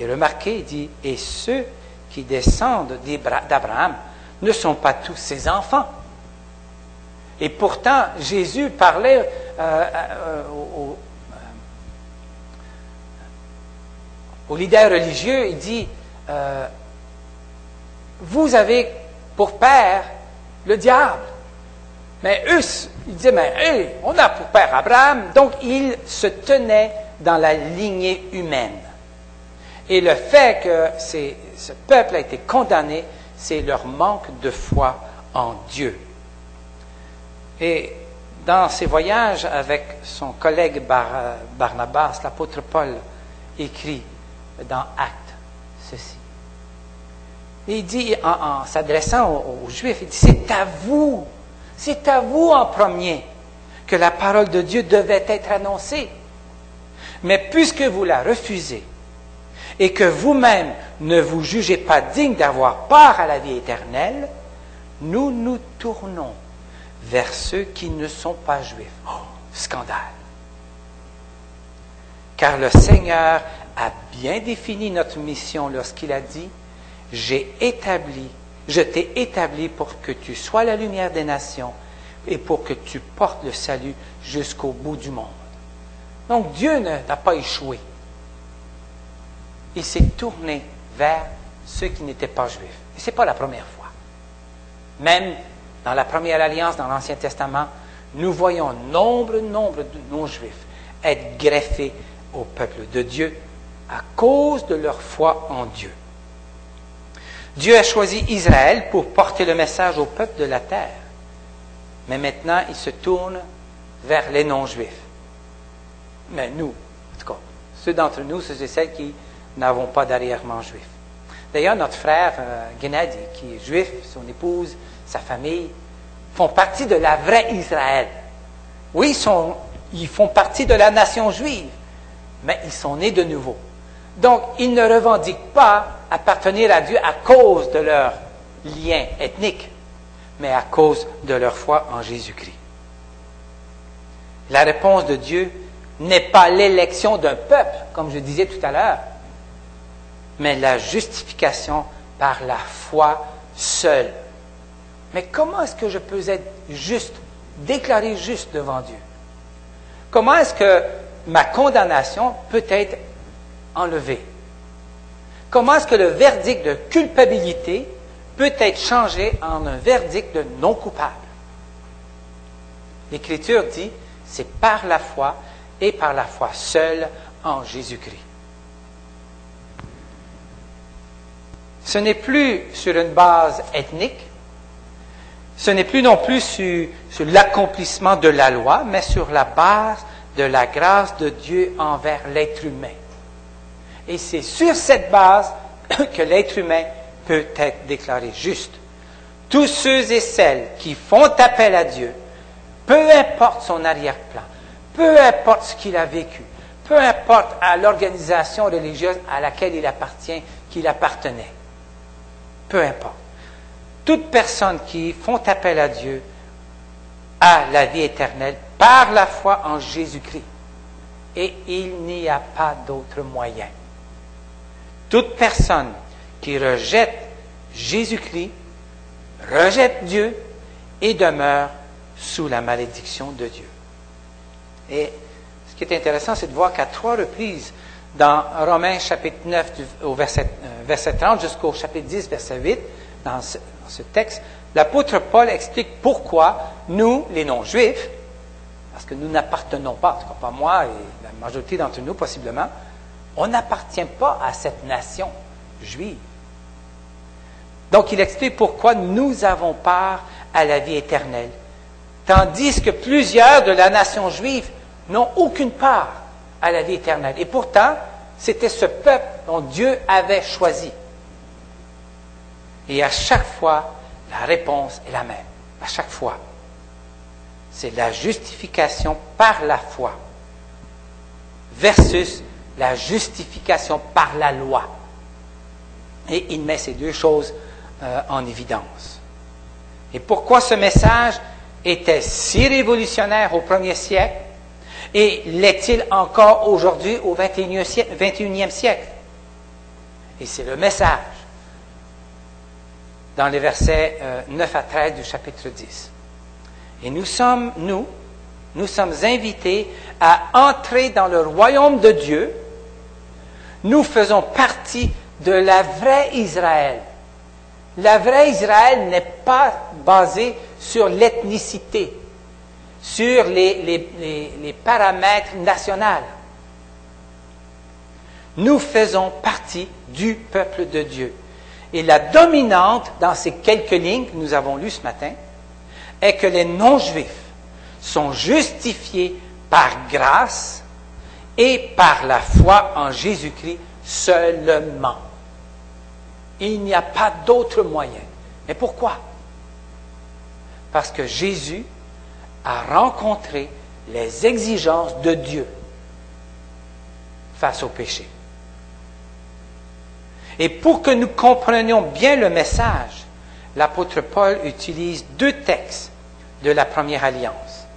Et remarquez, il dit, et ceux qui descendent d'Abraham ne sont pas tous ses enfants. Et pourtant, Jésus parlait aux leaders religieux, il dit, vous avez pour père le diable. Mais eux, ils disaient, mais hey, on a pour père Abraham. Donc, ils se tenaient dans la lignée humaine. Et le fait que ce peuple a été condamné, c'est leur manque de foi en Dieu. Et dans ses voyages avec son collègue Barnabas, l'apôtre Paul écrit dans Actes ceci. Et il dit, en s'adressant aux Juifs, il dit, c'est à vous en premier que la parole de Dieu devait être annoncée. Mais puisque vous la refusez et que vous-même ne vous jugez pas digne d'avoir part à la vie éternelle, nous nous tournons vers ceux qui ne sont pas juifs. Oh, scandale! Car le Seigneur a bien défini notre mission lorsqu'il a dit, je t'ai établi pour que tu sois la lumière des nations et pour que tu portes le salut jusqu'au bout du monde. Donc Dieu n'a pas échoué. Il s'est tourné vers ceux qui n'étaient pas juifs. Et ce n'est pas la première fois. Même dans la première alliance, dans l'Ancien Testament, nous voyons nombre de non-juifs être greffés au peuple de Dieu à cause de leur foi en Dieu. Dieu a choisi Israël pour porter le message au peuple de la terre. Mais maintenant, il se tourne vers les non-juifs. Mais nous, en tout cas, ceux d'entre nous, ceux et celles qui n'avons pas d'arrière-ban juif. D'ailleurs, notre frère Gennady, qui est juif, son épouse, sa famille, font partie de la vraie Israël. Oui, ils font partie de la nation juive, mais ils sont nés de nouveau. Donc, ils ne revendiquent pas appartenir à Dieu à cause de leur lien ethnique, mais à cause de leur foi en Jésus-Christ. La réponse de Dieu n'est pas l'élection d'un peuple, comme je disais tout à l'heure, mais la justification par la foi seule. Mais comment est-ce que je peux être juste, déclaré juste devant Dieu? Comment est-ce que ma condamnation peut être enlevée? Comment est-ce que le verdict de culpabilité peut être changé en un verdict de non coupable? L'Écriture dit, c'est par la foi et par la foi seule en Jésus-Christ. Ce n'est plus sur une base ethnique, ce n'est plus non plus sur l'accomplissement de la loi, mais sur la base de la grâce de Dieu envers l'être humain. Et c'est sur cette base que l'être humain peut être déclaré juste. Tous ceux et celles qui font appel à Dieu, peu importe son arrière-plan, peu importe ce qu'il a vécu, peu importe à l'organisation religieuse à laquelle il appartient, qu'il appartenait, peu importe. Toute personne qui font appel à Dieu a la vie éternelle par la foi en Jésus-Christ. Et il n'y a pas d'autre moyen. Toute personne qui rejette Jésus-Christ rejette Dieu et demeure sous la malédiction de Dieu. Et ce qui est intéressant, c'est de voir qu'à 3 reprises, dans Romains chapitre 9, au verset 30 jusqu'au chapitre 10, verset 8, dans ce texte, l'apôtre Paul explique pourquoi nous, les non-juifs, parce que nous n'appartenons pas, en tout cas pas moi et la majorité d'entre nous possiblement, on n'appartient pas à cette nation juive. Donc il explique pourquoi nous avons part à la vie éternelle, tandis que plusieurs de la nation juive n'ont aucune part à la vie éternelle. Et pourtant, c'était ce peuple dont Dieu avait choisi. Et à chaque fois, la réponse est la même. À chaque fois. C'est la justification par la foi versus la justification par la loi. Et il met ces deux choses en évidence. Et pourquoi ce message était si révolutionnaire au 1er siècle et l'est-il encore aujourd'hui au 21e siècle? Et c'est le message dans les versets 9 à 13 du chapitre 10. Et nous sommes invités à entrer dans le royaume de Dieu. Nous faisons partie de la vraie Israël. La vraie Israël n'est pas basée sur l'ethnicité, sur les paramètres nationaux. Nous faisons partie du peuple de Dieu. Et la dominante dans ces quelques lignes que nous avons lues ce matin est que les non-juifs sont justifiés par grâce et par la foi en Jésus-Christ seulement. Il n'y a pas d'autre moyen. Mais pourquoi? Parce que Jésus a rencontré les exigences de Dieu face au péché. Et pour que nous comprenions bien le message, l'apôtre Paul utilise deux textes de la première alliance.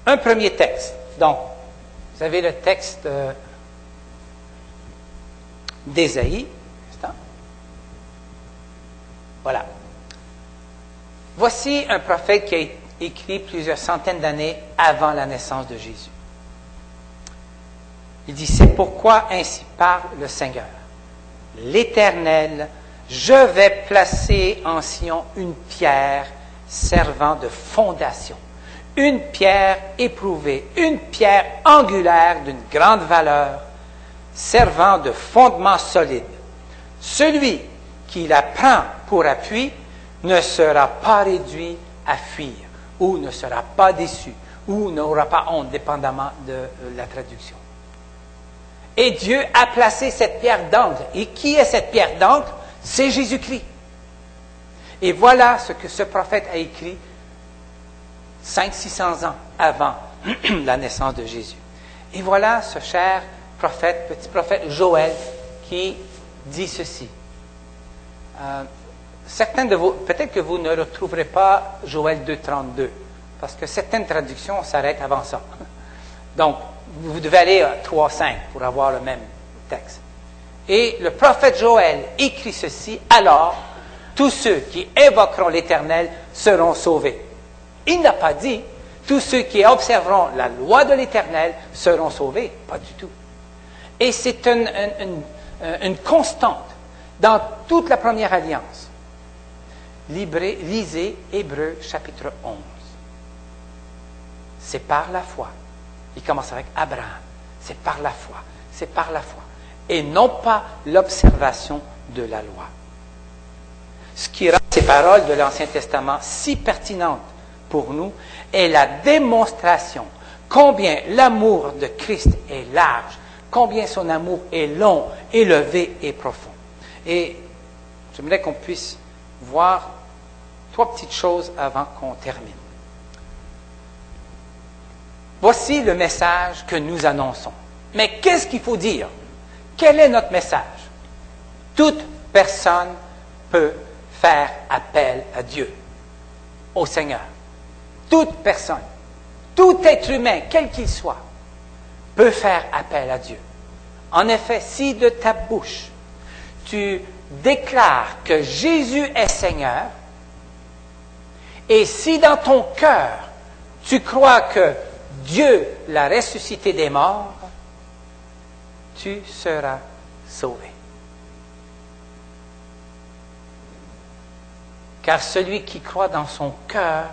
Un premier texte. Donc, vous avez le texte d'Ésaïe. Voilà. Voici un prophète qui a écrit plusieurs centaines d'années avant la naissance de Jésus. Il dit, c'est pourquoi ainsi parle le Seigneur, l'Éternel, je vais placer en Sion une pierre servant de fondation, une pierre éprouvée, une pierre angulaire d'une grande valeur, servant de fondement solide. Celui qui la prend pour appui ne sera pas réduit à fuir, ou ne sera pas déçu, ou n'aura pas honte, dépendamment de la traduction. Et Dieu a placé cette pierre d'angle. Et qui est cette pierre d'angle? C'est Jésus-Christ. Et voilà ce que ce prophète a écrit 500-600 ans avant la naissance de Jésus. Et voilà ce cher prophète, petit prophète Joël, qui dit ceci. Certains de vous, peut-être que vous ne retrouverez pas Joël 2,32, parce que certaines traductions s'arrêtent avant ça. Donc, vous devez aller à 3,5 pour avoir le même texte. Et le prophète Joël écrit ceci, alors tous ceux qui évoqueront l'Éternel seront sauvés. Il n'a pas dit, tous ceux qui observeront la loi de l'Éternel seront sauvés. Pas du tout. Et c'est une constante dans toute la première alliance. Lisez Hébreux chapitre 11. C'est par la foi. Il commence avec Abraham. C'est par la foi. C'est par la foi. Et non pas l'observation de la loi. Ce qui rend ces paroles de l'Ancien Testament si pertinentes pour nous est la démonstration combien l'amour de Christ est large, combien son amour est long, élevé et profond. Et j'aimerais qu'on puisse voir 3 petites choses avant qu'on termine. Voici le message que nous annonçons. Mais qu'est-ce qu'il faut dire? Quel est notre message? Toute personne peut faire appel à Dieu, au Seigneur. Toute personne, tout être humain, quel qu'il soit, peut faire appel à Dieu. En effet, si de ta bouche, tu déclares que Jésus est Seigneur, et si dans ton cœur, tu crois que Dieu l'a ressuscité des morts, tu seras sauvé. Car celui qui croit dans son cœur,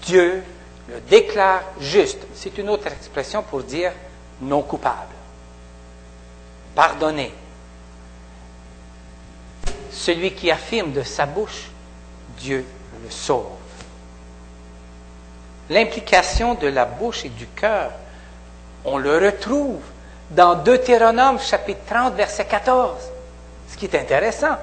Dieu le déclare juste. C'est une autre expression pour dire non coupable. Pardonné. Celui qui affirme de sa bouche, Dieu le sauve. L'implication de la bouche et du cœur, on le retrouve dans Deutéronome chapitre 30, verset 14. Ce qui est intéressant.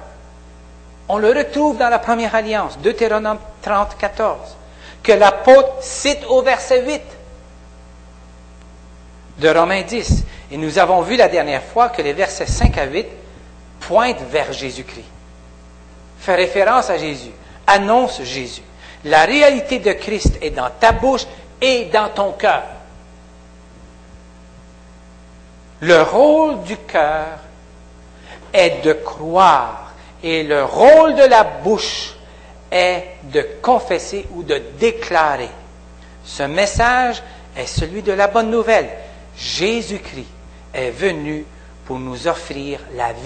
On le retrouve dans la première alliance, Deutéronome 30, 14, que l'apôtre cite au verset 8 de Romains 10. Et nous avons vu la dernière fois que les versets 5 à 8 pointent vers Jésus-Christ. Fait référence à Jésus, annonce Jésus. La réalité de Christ est dans ta bouche et dans ton cœur. Le rôle du cœur est de croire et le rôle de la bouche est de confesser ou de déclarer. Ce message est celui de la bonne nouvelle. Jésus-Christ est venu pour nous offrir la vie